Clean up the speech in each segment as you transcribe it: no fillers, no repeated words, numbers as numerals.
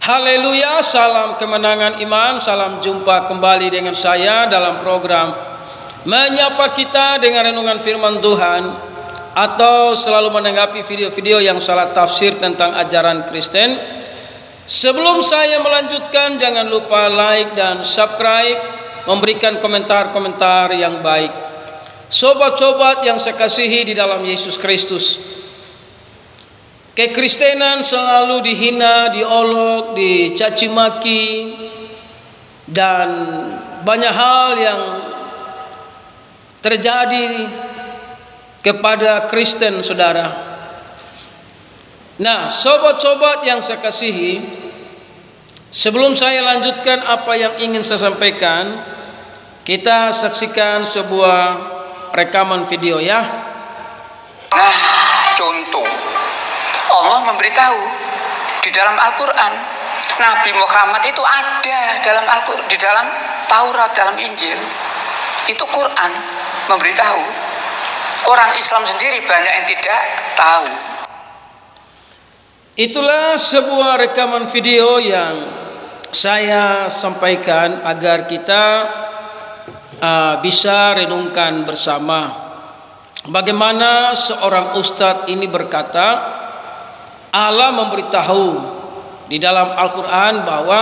Haleluya, salam kemenangan iman, salam jumpa kembali dengan saya dalam program Menyapa Kita dengan renungan firman Tuhan, atau selalu menanggapi video-video yang salah tafsir tentang ajaran Kristen. Sebelum saya melanjutkan, jangan lupa like dan subscribe, memberikan komentar-komentar yang baik. Sobat-sobat yang saya kasihi di dalam Yesus Kristus, kekristenan selalu dihina, diolok, dicaci maki, dan banyak hal yang terjadi kepada Kristen, saudara. Nah, sobat-sobat yang saya kasihi, sebelum saya lanjutkan apa yang ingin saya sampaikan, kita saksikan sebuah rekaman video ya. Nah, contoh Allah memberitahu di dalam Al-Quran, Nabi Muhammad itu ada dalam Al-Quran, di dalam Taurat, dalam Injil. Itu Quran memberitahu. Orang Islam sendiri banyak yang tidak tahu. Itulah sebuah rekaman video yang saya sampaikan agar kita bisa renungkan bersama. Bagaimana seorang ustadz ini berkata, Allah memberitahu di dalam Al-Quran bahwa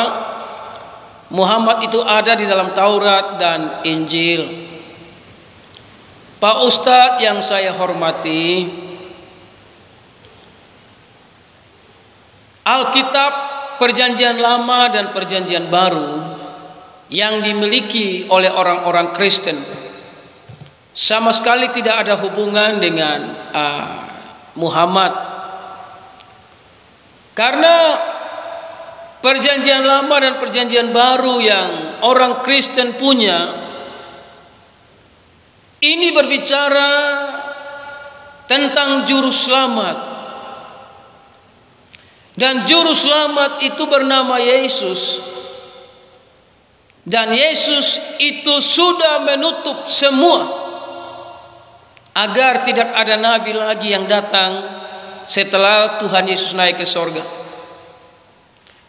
Muhammad itu ada di dalam Taurat dan Injil. Pak Ustadz yang saya hormati, Alkitab Perjanjian Lama dan Perjanjian Baru yang dimiliki oleh orang-orang Kristen sama sekali tidak ada hubungan dengan Muhammad. Karena Perjanjian Lama dan Perjanjian Baru yang orang Kristen punya ini berbicara tentang juru selamat, dan juru selamat itu bernama Yesus, dan Yesus itu sudah menutup semua agar tidak ada nabi lagi yang datang setelah Tuhan Yesus naik ke sorga.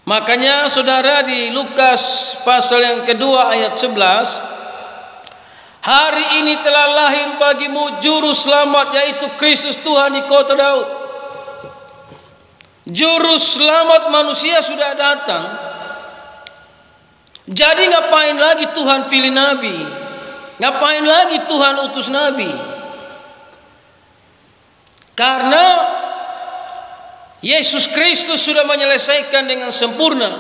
Makanya saudara, di Lukas pasal yang kedua ayat 11, hari ini telah lahir bagimu juru selamat, yaitu Kristus Tuhan di kota Daud. Juru selamat manusia sudah datang. Jadi ngapain lagi Tuhan pilih nabi? Ngapain lagi Tuhan utus nabi? Karena Yesus Kristus sudah menyelesaikan dengan sempurna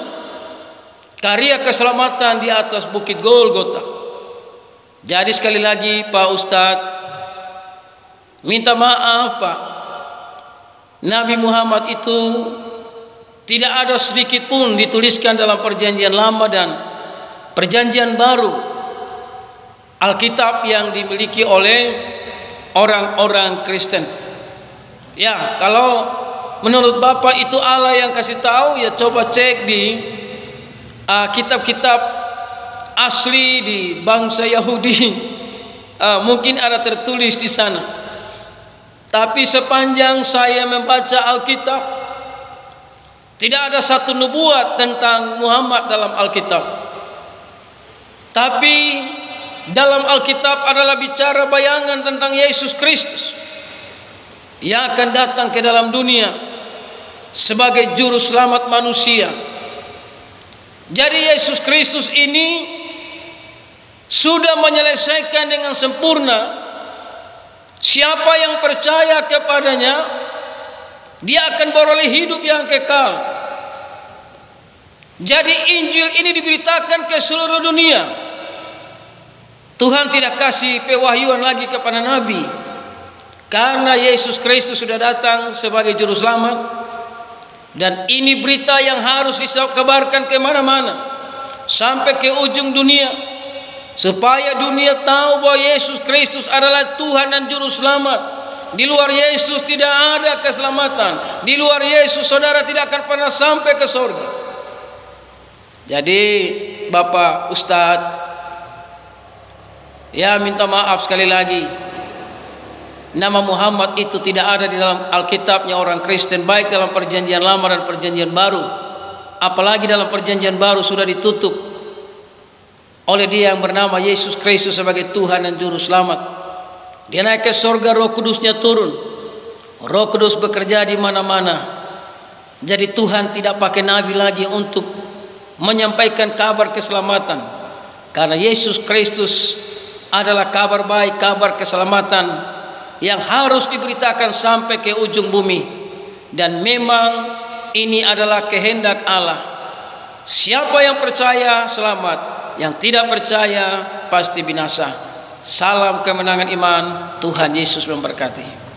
karya keselamatan di atas bukit Golgota. Jadi sekali lagi Pak Ustadz, minta maaf Pak, Nabi Muhammad itu tidak ada sedikit pun dituliskan dalam Perjanjian Lama dan Perjanjian Baru, Alkitab yang dimiliki oleh orang-orang Kristen. Ya, kalau menurut Bapak itu Allah yang kasih tahu, ya coba cek di kitab-kitab asli di bangsa Yahudi, mungkin ada tertulis di sana. Tapi sepanjang saya membaca Alkitab, tidak ada satu nubuat tentang Muhammad dalam Alkitab. Tapi dalam Alkitab adalah bicara bayangan tentang Yesus Kristus yang akan datang ke dalam dunia sebagai juru selamat manusia. Jadi Yesus Kristus ini sudah menyelesaikan dengan sempurna. Siapa yang percaya kepadanya, dia akan beroleh hidup yang kekal. Jadi Injil ini diberitakan ke seluruh dunia. Tuhan tidak kasih pewahyuan lagi kepada nabi, karena Yesus Kristus sudah datang sebagai juru selamat. Dan ini berita yang harus dikabarkan kemana-mana sampai ke ujung dunia, supaya dunia tahu bahwa Yesus Kristus adalah Tuhan dan Juru Selamat. Di luar Yesus tidak ada keselamatan. Di luar Yesus saudara tidak akan pernah sampai ke surga. Jadi Bapak Ustadz, ya minta maaf sekali lagi, Nama Muhammad itu tidak ada di dalam Alkitabnya orang Kristen, baik dalam Perjanjian Lama dan Perjanjian Baru. apalagi dalam perjanjian baru sudah ditutup oleh Dia yang bernama Yesus Kristus sebagai Tuhan dan Juru Selamat. Dia naik ke surga, Roh Kudusnya turun. Roh Kudus bekerja di mana-mana. Jadi Tuhan tidak pakai nabi lagi untuk menyampaikan kabar keselamatan, karena Yesus Kristus adalah kabar baik, kabar keselamatan yang harus diberitakan sampai ke ujung bumi. Dan memang ini adalah kehendak Allah. Siapa yang percaya selamat, yang tidak percaya pasti binasa. Salam kemenangan iman. Tuhan Yesus memberkati.